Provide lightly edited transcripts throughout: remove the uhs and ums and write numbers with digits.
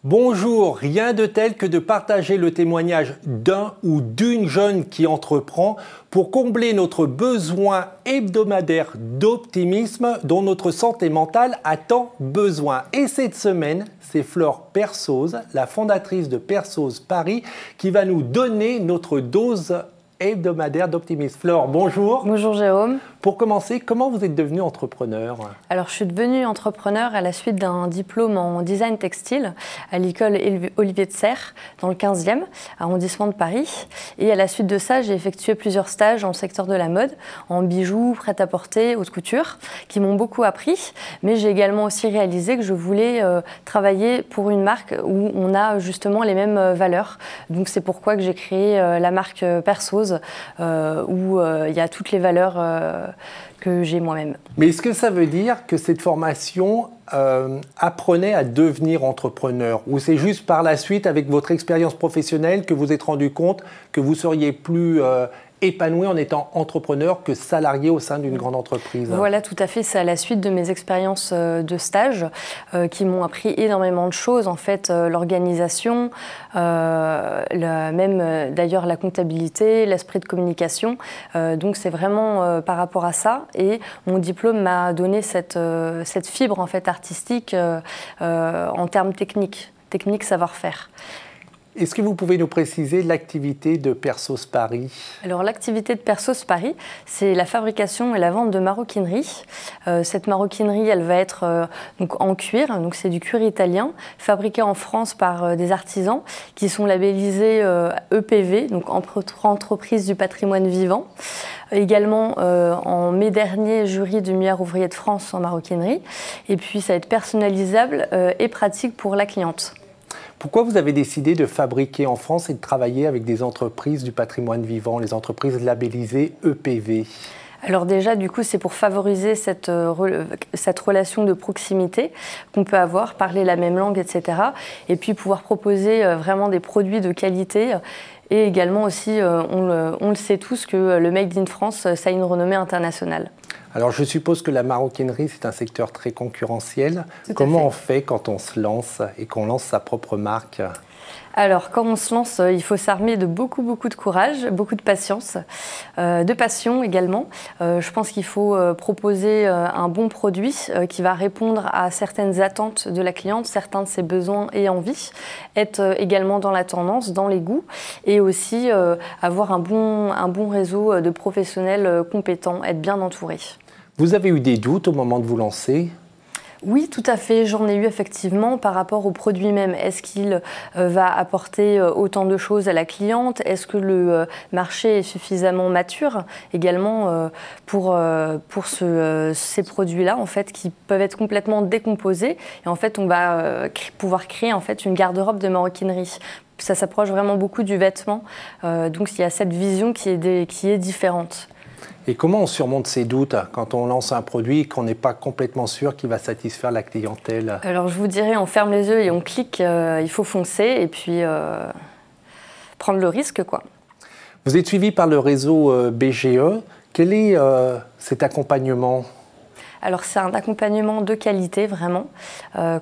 Bonjour, rien de tel que de partager le témoignage d'un ou d'une jeune qui entreprend pour combler notre besoin hebdomadaire d'optimisme dont notre santé mentale a tant besoin. Et cette semaine, c'est Flore Persose, la fondatrice de Persose Paris, qui va nous donner notre dose hebdomadaire d'optimisme. Flore, bonjour. Bonjour Jérôme. Pour commencer, comment vous êtes devenue entrepreneur? Alors, je suis devenue entrepreneur à la suite d'un diplôme en design textile à l'école Olivier de Serres, dans le 15e arrondissement de Paris. Et à la suite de ça, j'ai effectué plusieurs stages dans le secteur de la mode, en bijoux, prêt-à-porter, haute couture, qui m'ont beaucoup appris. Mais j'ai également aussi réalisé que je voulais travailler pour une marque où on a justement les mêmes valeurs. Donc, c'est pourquoi que j'ai créé la marque Persose, où il y a toutes les valeurs que j'ai moi-même. Mais est-ce que ça veut dire que cette formation apprenait à devenir entrepreneur, ou c'est juste par la suite, avec votre expérience professionnelle, que vous êtes rendu compte que vous seriez plus épanoui en étant entrepreneur que salarié au sein d'une grande entreprise? Voilà, tout à fait. C'est à la suite de mes expériences de stage qui m'ont appris énormément de choses. En fait, l'organisation, même d'ailleurs la comptabilité, l'esprit de communication. Donc c'est vraiment par rapport à ça. Et mon diplôme m'a donné cette fibre en fait artistique en termes techniques, savoir-faire. Est-ce que vous pouvez nous préciser l'activité de Persose Paris? Alors l'activité de Persose Paris, c'est la fabrication et la vente de maroquinerie. Cette maroquinerie, elle va être donc en cuir, donc c'est du cuir italien, fabriqué en France par des artisans qui sont labellisés EPV, donc entreprise du patrimoine vivant. Également en mai dernier, jury du meilleur ouvrier de France en maroquinerie. Et puis ça va être personnalisable et pratique pour la cliente. Pourquoi vous avez décidé de fabriquer en France et de travailler avec des entreprises du patrimoine vivant, les entreprises labellisées EPV? Alors déjà, du coup, c'est pour favoriser cette relation de proximité qu'on peut avoir, parler la même langue, etc. Et puis pouvoir proposer vraiment des produits de qualité. Et également aussi, on le sait tous, que le Made in France, ça a une renommée internationale. Alors je suppose que la maroquinerie, c'est un secteur très concurrentiel. Comment on fait quand on se lance et qu'on lance sa propre marque? Alors, quand on se lance, il faut s'armer de beaucoup de courage, beaucoup de patience, de passion également. Je pense qu'il faut proposer un bon produit qui va répondre à certaines attentes de la cliente, certains de ses besoins et envies, être également dans la tendance, dans les goûts, et aussi avoir un bon réseau de professionnels compétents, être bien entouré. Vous avez eu des doutes au moment de vous lancer? Oui, tout à fait. J'en ai eu effectivement par rapport au produit même. Est-ce qu'il va apporter autant de choses à la cliente? Est-ce que le marché est suffisamment mature également pour ces produits-là en fait, qui peuvent être complètement décomposés? Et en fait, on va pouvoir créer en fait, une garde-robe de maroquinerie. Ça s'approche vraiment beaucoup du vêtement. Donc, il y a cette vision qui est différente. Et comment on surmonte ces doutes quand on lance un produit et qu'on n'est pas complètement sûr qu'il va satisfaire la clientèle? Alors je vous dirais, on ferme les yeux et on clique, il faut foncer et puis prendre le risque, quoi. Vous êtes suivi par le réseau BGE. Quel est cet accompagnement? Alors c'est un accompagnement de qualité vraiment,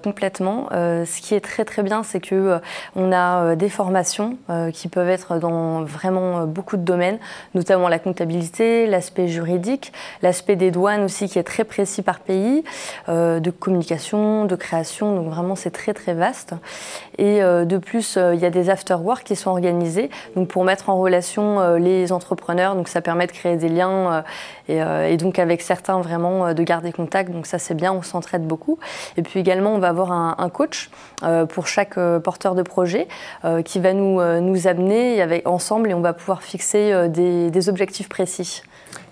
complètement. Ce qui est très bien, c'est que on a des formations qui peuvent être dans vraiment beaucoup de domaines, notamment la comptabilité, l'aspect juridique, l'aspect des douanes aussi qui est très précis par pays, de communication, de création, donc vraiment c'est très vaste. Et de plus, il y a des after-work qui sont organisés donc pour mettre en relation les entrepreneurs, donc ça permet de créer des liens et donc avec certains vraiment de garder contact, donc ça c'est bien, on s'entraide beaucoup. Et puis également on va avoir un coach pour chaque porteur de projet qui va nous amener ensemble et on va pouvoir fixer des objectifs précis.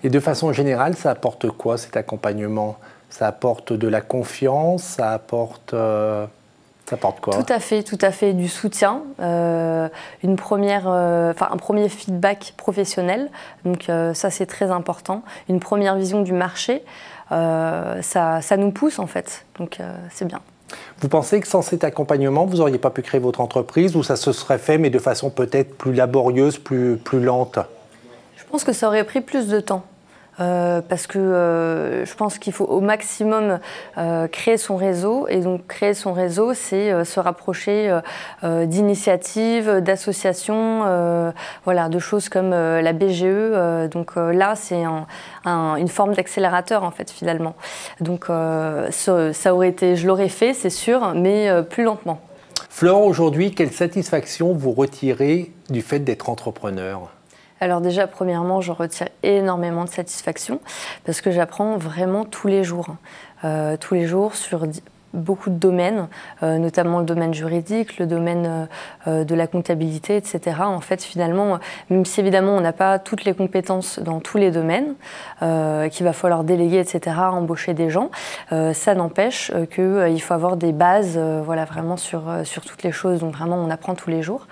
Et de façon générale, ça apporte quoi cet accompagnement? Ça apporte de la confiance, ça apporte quoi? Tout à fait, du soutien, un premier feedback professionnel, donc ça c'est très important, une première vision du marché, ça nous pousse en fait, donc c'est bien. Vous pensez que sans cet accompagnement, vous n'auriez pas pu créer votre entreprise ou ça se serait fait mais de façon peut-être plus laborieuse, plus lente? Je pense que ça aurait pris plus de temps. parce que je pense qu'il faut au maximum créer son réseau. Et donc créer son réseau, c'est se rapprocher d'initiatives, d'associations, voilà, de choses comme la BGE. Donc là, c'est une forme d'accélérateur en fait finalement. Donc ça aurait été, je l'aurais fait, c'est sûr, mais plus lentement. Fleur, aujourd'hui, quelle satisfaction vous retirez du fait d'être entrepreneur ? Alors déjà, premièrement, je retire énormément de satisfaction parce que j'apprends vraiment tous les jours sur beaucoup de domaines, notamment le domaine juridique, le domaine de la comptabilité, etc. En fait, finalement, même si évidemment on n'a pas toutes les compétences dans tous les domaines, qu'il va falloir déléguer, etc., embaucher des gens, ça n'empêche qu'il faut avoir des bases, voilà, vraiment sur toutes les choses. Donc vraiment, on apprend tous les jours.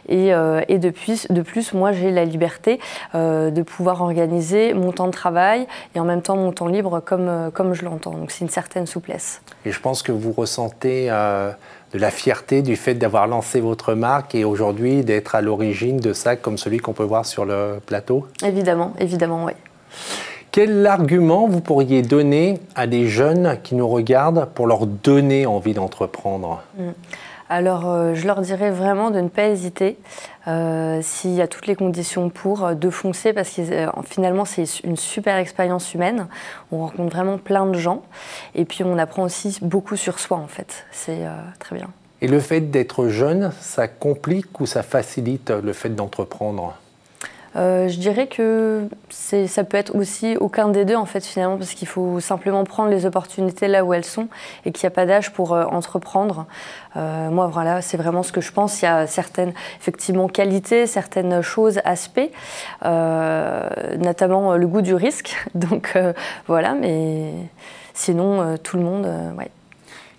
Et de plus, moi, j'ai la liberté de pouvoir organiser mon temps de travail et en même temps mon temps libre comme je l'entends. Donc c'est une certaine souplesse. Et je pense que vous ressentez de la fierté du fait d'avoir lancé votre marque et aujourd'hui d'être à l'origine de ça comme celui qu'on peut voir sur le plateau? Évidemment, évidemment, oui. Quel argument vous pourriez donner à des jeunes qui nous regardent pour leur donner envie d'entreprendre? Alors, je leur dirais vraiment de ne pas hésiter, s'il y a toutes les conditions pour, de foncer parce que finalement c'est une super expérience humaine. On rencontre vraiment plein de gens et puis on apprend aussi beaucoup sur soi en fait. C'est très bien. Et le fait d'être jeune, ça complique ou ça facilite le fait d'entreprendre? Je dirais que ça peut être aussi aucun des deux en fait finalement parce qu'il faut simplement prendre les opportunités là où elles sont et qu'il n'y a pas d'âge pour entreprendre. Moi voilà, c'est vraiment ce que je pense. Il y a certaines effectivement qualités, certaines choses, aspects, notamment le goût du risque. Donc voilà, mais sinon tout le monde, ouais.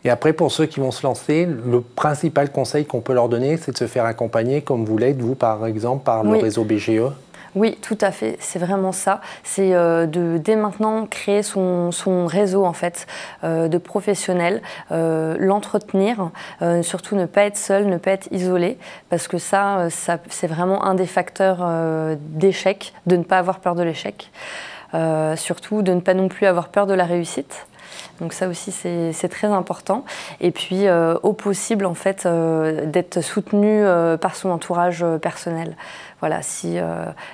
Et après, pour ceux qui vont se lancer, le principal conseil qu'on peut leur donner, c'est de se faire accompagner, comme vous l'êtes, vous, par exemple, par le réseau BGE? Oui, tout à fait. C'est vraiment ça. C'est dès maintenant, créer son réseau, en fait, de professionnels, l'entretenir, surtout ne pas être seul, ne pas être isolé, parce que ça c'est vraiment un des facteurs d'échec, de ne pas avoir peur de l'échec. Surtout de ne pas non plus avoir peur de la réussite. Donc ça aussi, c'est très important. Et puis, au possible, en fait, d'être soutenu par son entourage personnel. Voilà, si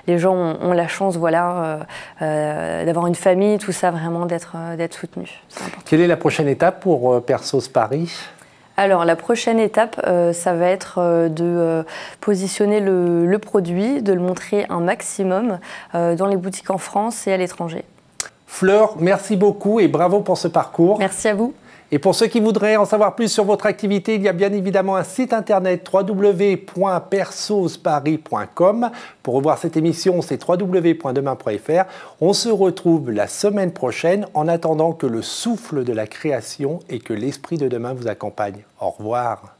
les gens ont la chance, voilà, d'avoir une famille, tout ça, vraiment d'être soutenu. C'est important. Quelle est la prochaine étape pour Persos Paris ? Alors, la prochaine étape, ça va être de positionner le produit, de le montrer un maximum dans les boutiques en France et à l'étranger. Fleur, merci beaucoup et bravo pour ce parcours. Merci à vous. Et pour ceux qui voudraient en savoir plus sur votre activité, il y a bien évidemment un site internet www.persosparis.com. Pour revoir cette émission, c'est www.demain.fr. On se retrouve la semaine prochaine en attendant que le souffle de la création et que l'esprit de demain vous accompagne. Au revoir.